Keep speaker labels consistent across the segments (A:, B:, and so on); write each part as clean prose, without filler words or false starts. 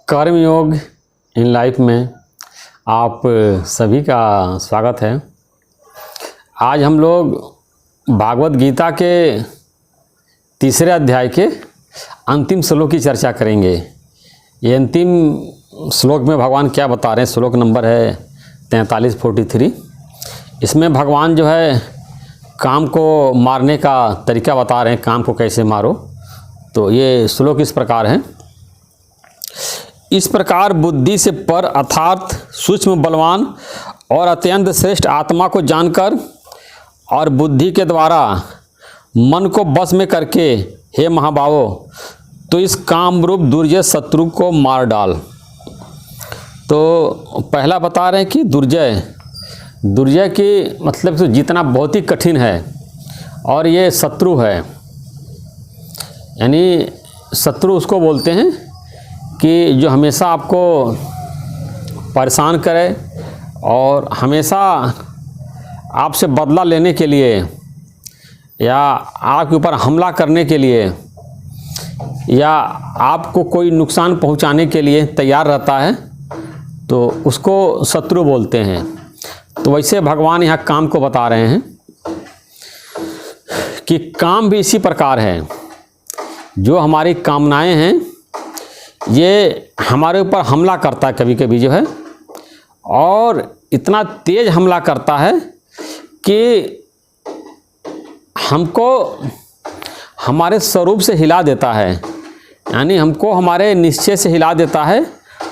A: कर्मयोग in life में आप सभी का स्वागत है। आज हम लोग भागवत गीता के तीसरे अध्याय के अंतिम श्लोक की चर्चा करेंगे। ये अंतिम श्लोक में भगवान क्या बता रहे हैं, श्लोक नंबर है 4343। इसमें भगवान जो है काम को मारने का तरीका बता रहे हैं, काम को कैसे मारो। तो ये श्लोक इस प्रकार है। इस प्रकार बुद्धि से पर अर्थात सूक्ष्म बलवान और अत्यंत श्रेष्ठ आत्मा को जानकर और बुद्धि के द्वारा मन को बस में करके हे महाबाहो तो इस काम रूप दुर्जय शत्रु को मार डाल। तो पहला बता रहे हैं कि दुर्जय की मतलब तो जीतना बहुत ही कठिन है और ये शत्रु है, यानी शत्रु उसको बोलते हैं कि जो हमेशा आपको परेशान करे और हमेशा आपसे बदला लेने के लिए या आपके ऊपर हमला करने के लिए या आपको कोई नुकसान पहुंचाने के लिए तैयार रहता है, तो उसको शत्रु बोलते हैं। तो वैसे भगवान यहाँ काम को बता रहे हैं कि काम भी इसी प्रकार है। जो हमारी कामनाएं हैं ये हमारे ऊपर हमला करता है कभी कभी जो है, और इतना तेज हमला करता है कि हमको हमारे स्वरूप से हिला देता है, यानी हमको हमारे निश्चय से हिला देता है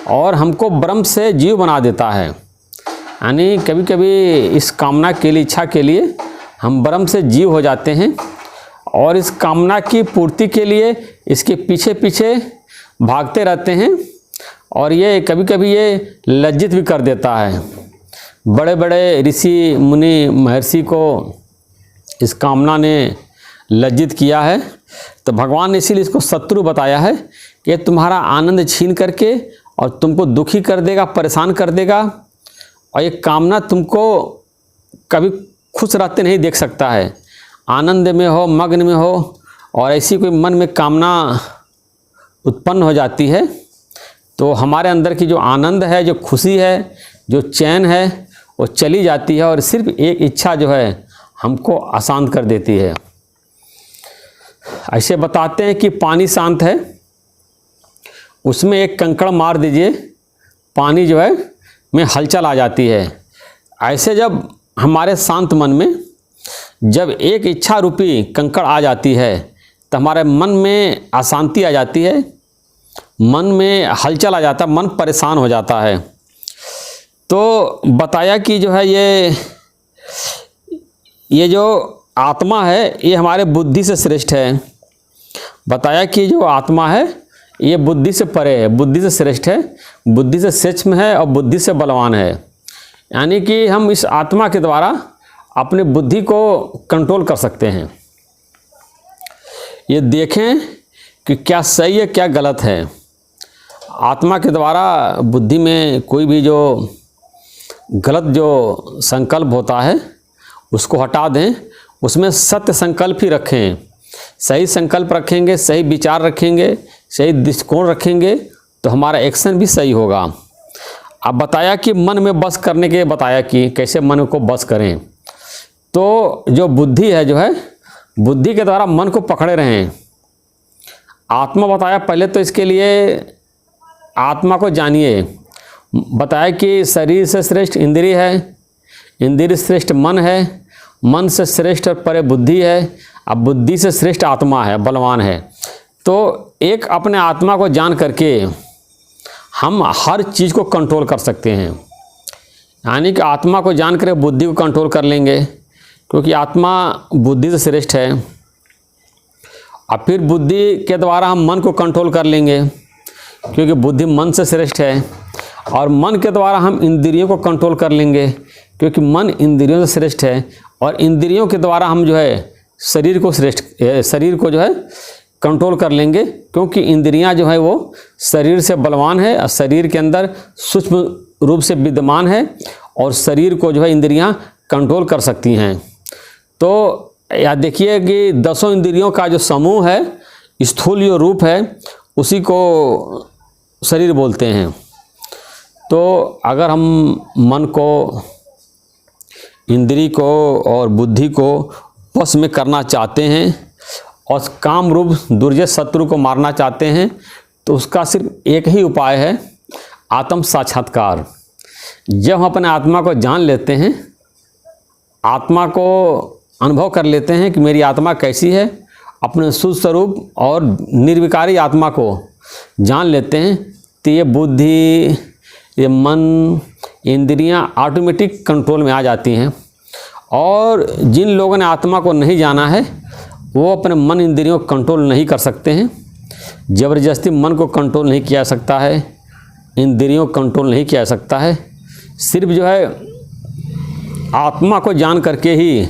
A: और हमको ब्रह्म से जीव बना देता है। यानी कभी कभी इस कामना के लिए, इच्छा के लिए हम ब्रह्म से जीव हो जाते हैं और इस कामना की पूर्ति के लिए इसके पीछे पीछे भागते रहते हैं और ये कभी कभी ये लज्जित भी कर देता है। बड़े बड़े ऋषि मुनि महर्षि को इस कामना ने लज्जित किया है। तो भगवान ने इसीलिए इसको शत्रु बताया है कि तुम्हारा आनंद छीन करके और तुमको दुखी कर देगा, परेशान कर देगा, और ये कामना तुमको कभी खुश रहते नहीं देख सकता है। आनंद में हो, मग्न में हो, और ऐसी कोई मन में कामना उत्पन्न हो जाती है तो हमारे अंदर की जो आनंद है, जो खुशी है, जो चैन है, वो चली जाती है और सिर्फ एक इच्छा जो है हमको अशांत कर देती है। ऐसे बताते हैं कि पानी शांत है, उसमें एक कंकड़ मार दीजिए, पानी जो है में हलचल आ जाती है। ऐसे जब हमारे शांत मन में जब एक इच्छा रूपी कंकड़ आ जाती है तो हमारे मन में अशांति आ जाती है, मन में हलचल आ जाता है, मन परेशान हो जाता है। तो बताया कि जो है ये जो आत्मा है ये हमारे बुद्धि से श्रेष्ठ है। बताया कि जो आत्मा है ये बुद्धि से परे है, बुद्धि से श्रेष्ठ है, बुद्धि से सूक्ष्म है और बुद्धि से बलवान है। यानी कि हम इस आत्मा के द्वारा अपने बुद्धि को कंट्रोल कर सकते हैं। ये देखें कि क्या सही है क्या गलत है। आत्मा के द्वारा बुद्धि में कोई भी जो गलत जो संकल्प होता है उसको हटा दें, उसमें सत्य संकल्प ही रखें। सही संकल्प रखेंगे, सही विचार रखेंगे, सही दृष्टिकोण रखेंगे तो हमारा एक्शन भी सही होगा। अब बताया कि मन में बस करने के बताया कि कैसे मन को बस करें। तो जो बुद्धि है जो है, बुद्धि के द्वारा मन को पकड़े रहें। आत्मा बताया पहले, तो इसके लिए आत्मा को जानिए। बताया कि शरीर से श्रेष्ठ इंद्रिय है, इंद्रिय श्रेष्ठ मन है, मन से श्रेष्ठ और परे बुद्धि है, अब बुद्धि से श्रेष्ठ आत्मा है, बलवान है। तो एक अपने आत्मा को जान करके हम हर चीज़ को कंट्रोल कर सकते हैं। यानी कि आत्मा को जान कर बुद्धि को कंट्रोल कर लेंगे, क्योंकि आत्मा बुद्धि से श्रेष्ठ है। और फिर बुद्धि के द्वारा हम मन को कंट्रोल कर लेंगे, क्योंकि बुद्धि मन से श्रेष्ठ है। और मन के द्वारा हम इंद्रियों को कंट्रोल कर लेंगे, क्योंकि मन इंद्रियों से श्रेष्ठ है। और इंद्रियों के द्वारा हम जो है शरीर को जो है कंट्रोल कर लेंगे, क्योंकि इंद्रियां जो है वो शरीर से बलवान है और शरीर के अंदर सूक्ष्म रूप से विद्यमान है और शरीर को जो है इंद्रियां कंट्रोल कर सकती हैं। तो या देखिए कि 10 इंद्रियों का जो समूह है, स्थूल जो रूप है, उसी को शरीर बोलते हैं। तो अगर हम मन को, इंद्री को और बुद्धि को वश में करना चाहते हैं और काम रूप दुर्जय शत्रु को मारना चाहते हैं, तो उसका सिर्फ एक ही उपाय है, आत्म साक्षात्कार। जब हम अपने आत्मा को जान लेते हैं, आत्मा को अनुभव कर लेते हैं कि मेरी आत्मा कैसी है, अपने शुद्ध स्वरूप और निर्विकारी आत्मा को जान लेते हैं, तो ये बुद्धि, ये मन, इंद्रियां ऑटोमेटिक कंट्रोल में आ जाती हैं। और जिन लोगों ने आत्मा को नहीं जाना है वो अपने मन इंद्रियों को कंट्रोल नहीं कर सकते हैं। ज़बरदस्ती मन को कंट्रोल नहीं किया जा सकता है, इंद्रियों को कंट्रोल नहीं किया जा सकता है। सिर्फ जो है आत्मा को जान करके ही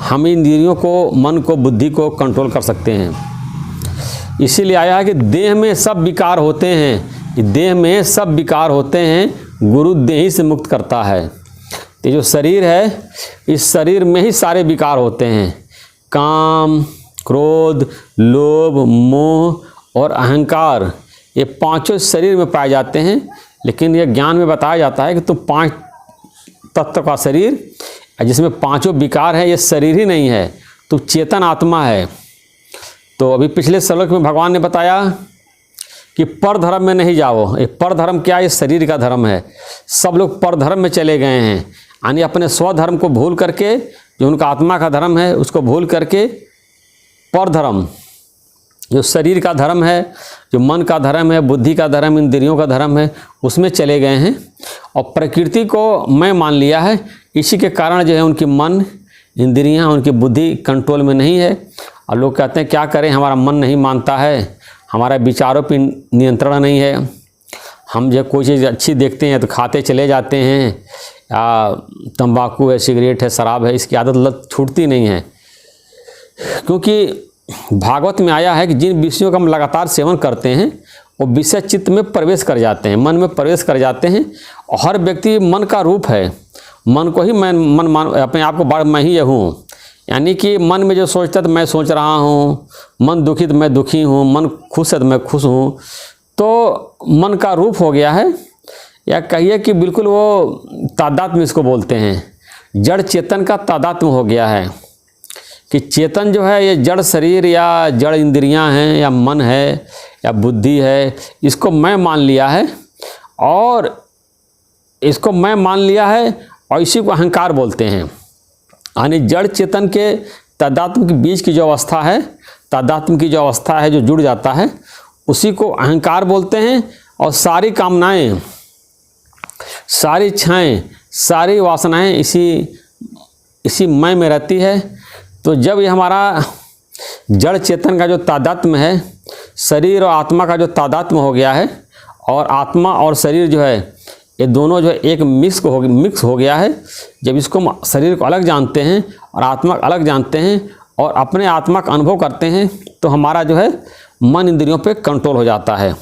A: हम इंद्रियों को, मन को, बुद्धि को कंट्रोल कर सकते हैं। इसीलिए आया है कि देह में सब विकार होते हैं, देह में सब विकार होते हैं, गुरु देह ही से मुक्त करता है। ये जो शरीर है, इस शरीर में ही सारे विकार होते हैं, काम, क्रोध, लोभ, मोह और अहंकार, ये पांचों शरीर में पाए जाते हैं। लेकिन ये ज्ञान में बताया जाता है कि तुम 5 तत्व का शरीर, जिसमें पांचों विकार है, ये शरीर ही नहीं है, तुम चेतन आत्मा है। तो अभी पिछले श्लोक में भगवान ने बताया कि पर धर्म में नहीं जाओ। ये पर धर्म क्या है? ये शरीर का धर्म है। सब लोग पर धर्म में चले गए हैं, यानी अपने स्वधर्म को भूल करके, जो उनका आत्मा का धर्म है उसको भूल करके पर धर्म, जो शरीर का धर्म है, जो मन का धर्म है, बुद्धि का धर्म, इंद्रियों का धर्म है, उसमें चले गए हैं और प्रकृति को मैं मान लिया है। इसी के कारण जो है उनकी मन, इंद्रियां, उनकी बुद्धि कंट्रोल में नहीं है। और लोग कहते हैं क्या करें, हमारा मन नहीं मानता है, हमारा विचारों पर नियंत्रण नहीं है, हम जब कोई चीज़ अच्छी देखते हैं तो खाते चले जाते हैं, या तंबाकू है, सिगरेट है, शराब है, इसकी आदत लत छूटती नहीं है। क्योंकि भागवत में आया है कि जिन विषयों का हम लगातार सेवन करते हैं वो विषय चित्त में प्रवेश कर जाते हैं, मन में प्रवेश कर जाते हैं। और हर व्यक्ति मन का रूप है, मन को ही मन मान, अपने आप को मैं ही हूँ। यानी कि मन में जो सोचता है तो मैं सोच रहा हूँ, मन दुखी तो मैं दुखी हूँ, मन खुश है तो मैं खुश हूँ। तो मन का रूप हो गया है, या कहिए कि बिल्कुल वो तादात्म्य इसको बोलते हैं, जड़ चेतन का तादात्म्य हो गया है। कि चेतन जो है ये जड़ शरीर या जड़ इंद्रियां हैं या मन है या बुद्धि है, इसको मैं मान लिया है, और इसको मैं मान लिया है और इसी को अहंकार बोलते हैं। यानी जड़ चेतन के तादात्म्य के बीच की जो अवस्था है, तादात्म्य की जो अवस्था है, जो जुड़ जाता है, उसी को अहंकार बोलते हैं। और सारी कामनाएं, सारी इच्छाएं, सारी वासनाएं इसी मैं में रहती है। तो जब ये हमारा जड़ चेतन का जो तादात्म्य है, शरीर और आत्मा का जो तादात्म्य हो गया है, और आत्मा और शरीर जो है ये दोनों जो है एक मिक्स हो गया है, जब इसको शरीर को अलग जानते हैं और आत्मा को अलग जानते हैं और अपने आत्मा का अनुभव करते हैं, तो हमारा जो है मन इंद्रियों पे कंट्रोल हो जाता है।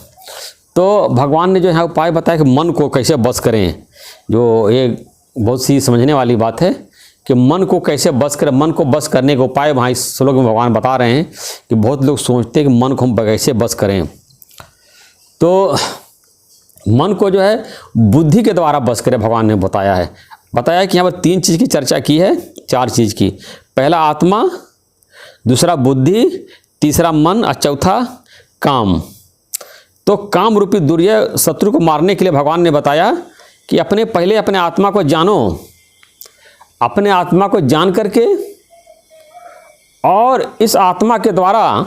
A: तो भगवान ने जो है उपाय बताया कि मन को कैसे बस करें, जो ये बहुत सी समझने वाली बात है कि मन को कैसे बस करें। मन को बस करने के उपाय वहाँ इस श्लोक में भगवान बता रहे हैं कि बहुत लोग सोचते हैं कि मन को हम कैसे बस करें। तो मन को जो है बुद्धि के द्वारा बस करें, भगवान ने बताया कि यहाँ पर 3 चीज़ की चर्चा की है, 4 चीज़ की। पहला आत्मा, दूसरा बुद्धि, तीसरा मन और चौथा काम। तो काम रूपी दुर्जय शत्रु को मारने के लिए भगवान ने बताया कि पहले अपने आत्मा को जानो, अपने आत्मा को जान करके और इस आत्मा के द्वारा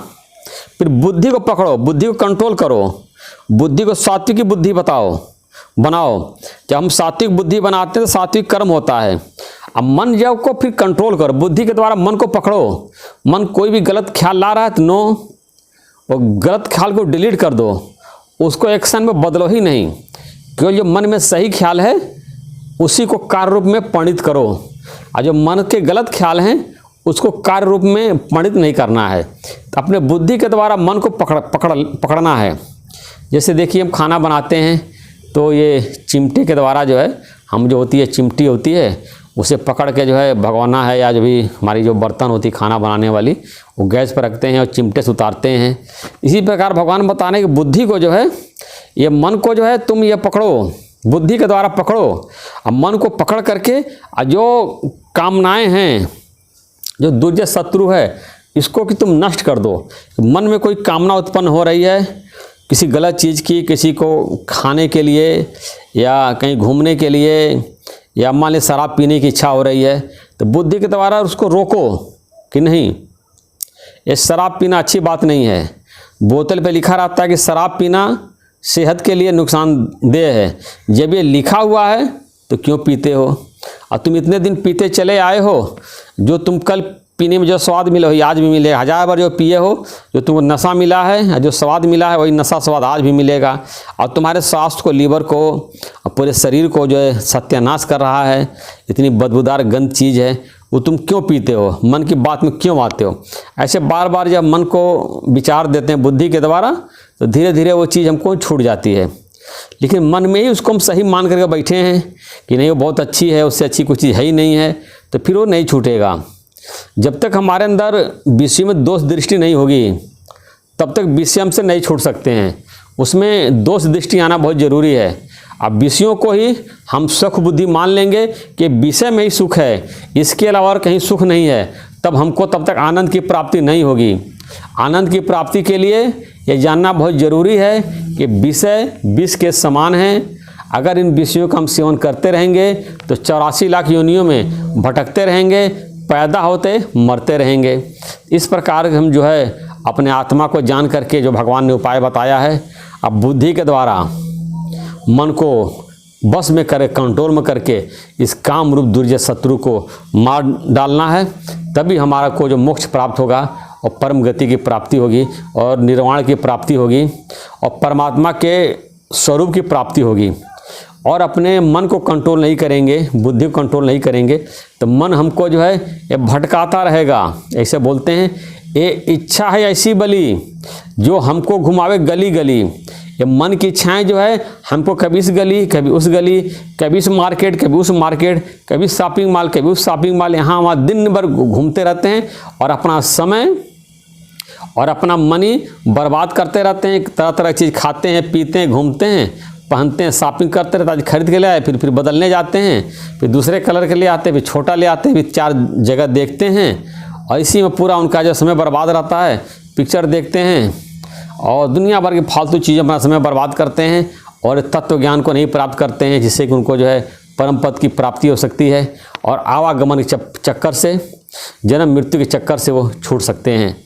A: फिर बुद्धि को पकड़ो, बुद्धि को कंट्रोल करो, बुद्धि को सात्विक बुद्धि बनाओ। जब हम सात्विक बुद्धि बनाते हैं तो सात्विक कर्म होता है। अब मन जब को फिर कंट्रोल करो, बुद्धि के द्वारा मन को पकड़ो। मन कोई भी गलत ख्याल ला रहा है तो नो, वो गलत ख्याल को डिलीट कर दो, उसको एक्शन में बदलो ही नहीं, क्योंकि जो मन में सही ख्याल है उसी को कार्य रूप में परिणित करो, और जो मन के गलत ख्याल हैं उसको कार्य रूप में परिणित नहीं करना है। तो अपने बुद्धि के द्वारा मन को पकड़ना है। जैसे देखिए हम खाना बनाते हैं तो ये चिमटे के द्वारा जो है हम जो होती है चिमटी होती है उसे पकड़ के जो है भगवाना है, या जो भी हमारी जो बर्तन होती है खाना बनाने वाली, वो गैस पर रखते हैं और चिमटे से उतारते हैं। इसी प्रकार भगवान बताने कि बुद्धि को जो है ये मन को जो है तुम ये पकड़ो, बुद्धि के द्वारा पकड़ो। अब मन को पकड़ करके जो कामनाएं हैं, जो दुर्जय शत्रु है, इसको कि तुम नष्ट कर दो। मन में कोई कामना उत्पन्न हो रही है किसी गलत चीज़ की, किसी को खाने के लिए या कहीं घूमने के लिए, या मान ली शराब पीने की इच्छा हो रही है, तो बुद्धि के द्वारा उसको रोको कि नहीं, ये शराब पीना अच्छी बात नहीं है। बोतल पे लिखा रहता है कि शराब पीना सेहत के लिए नुकसानदेह है। जब ये लिखा हुआ है तो क्यों पीते हो? और तुम इतने दिन पीते चले आए हो, जो तुम कल पीने में जो स्वाद मिला हो आज भी मिलेगा। 1000 बार जो पिए हो, जो तुमको नशा मिला है, जो स्वाद मिला है, वही नशा स्वाद आज भी मिलेगा। और तुम्हारे स्वास्थ्य को, लीवर को, पूरे शरीर को जो है सत्यानाश कर रहा है। इतनी बदबूदार गंद चीज़ है, वो तुम क्यों पीते हो? मन की बात में क्यों आते हो? ऐसे बार बार जब मन को विचार देते हैं बुद्धि के द्वारा, तो धीरे धीरे वो चीज़ हमको छूट जाती है। लेकिन मन में ही उसको हम सही मान करके बैठे हैं कि नहीं वो बहुत अच्छी है, उससे अच्छी कोई चीज़ है ही नहीं है, तो फिर वो नहीं छूटेगा। जब तक हमारे अंदर विषय में दोष दृष्टि नहीं होगी, तब तक विषय हमसे नहीं छूट सकते हैं। उसमें दोष दृष्टि आना बहुत ज़रूरी है। अब विषयों को ही हम सुख बुद्धि मान लेंगे कि विषय में ही सुख है, इसके अलावा और कहीं सुख नहीं है, तब हमको तब तक आनंद की प्राप्ति नहीं होगी। आनंद की प्राप्ति के लिए ये जानना बहुत ज़रूरी है कि विषय विष के समान हैं। अगर इन विषयों का हम सेवन करते रहेंगे तो 84 लाख योनियों में भटकते रहेंगे, पैदा होते मरते रहेंगे। इस प्रकार हम जो है अपने आत्मा को जान करके जो भगवान ने उपाय बताया है, अब बुद्धि के द्वारा मन को बस में करे, कंट्रोल में करके इस काम रूप दुर्जय शत्रु को मार डालना है, तभी हमारा को जो मोक्ष प्राप्त होगा और परम गति की प्राप्ति होगी और निर्वाण की प्राप्ति होगी और परमात्मा के स्वरूप की प्राप्ति होगी। और अपने मन को कंट्रोल नहीं करेंगे, बुद्धि को कंट्रोल नहीं करेंगे, तो मन हमको जो है ये भटकाता रहेगा। ऐसे बोलते हैं, ये इच्छा है ऐसी बली जो हमको घुमावे गली गली। ये मन की इच्छाएं जो है हमको कभी इस गली, कभी उस गली, कभी इस मार्केट, कभी उस मार्केट, कभी शॉपिंग मॉल, कभी उस शॉपिंग मॉल, यहाँ वहाँ दिन भर घूमते रहते हैं और अपना समय और अपना मनी बर्बाद करते रहते हैं। तरह तरह की चीज़ खाते हैं, पीते हैं, घूमते हैं, पहनते हैं, शॉपिंग करते रहते हैं। आज खरीद के ले आए, फिर बदलने जाते हैं, फिर दूसरे कलर के ले आते हैं, फिर छोटा ले आते हैं, फिर 4 जगह देखते हैं और इसी में पूरा उनका जो समय बर्बाद रहता है। पिक्चर देखते हैं और दुनिया भर की फालतू चीज़ें अपना समय बर्बाद करते हैं और तत्व ज्ञान को नहीं प्राप्त करते हैं, जिससे कि उनको जो है परम पद की प्राप्ति हो सकती है और आवागमन के चक्कर से, जन्म मृत्यु के चक्कर से वो छूट सकते हैं।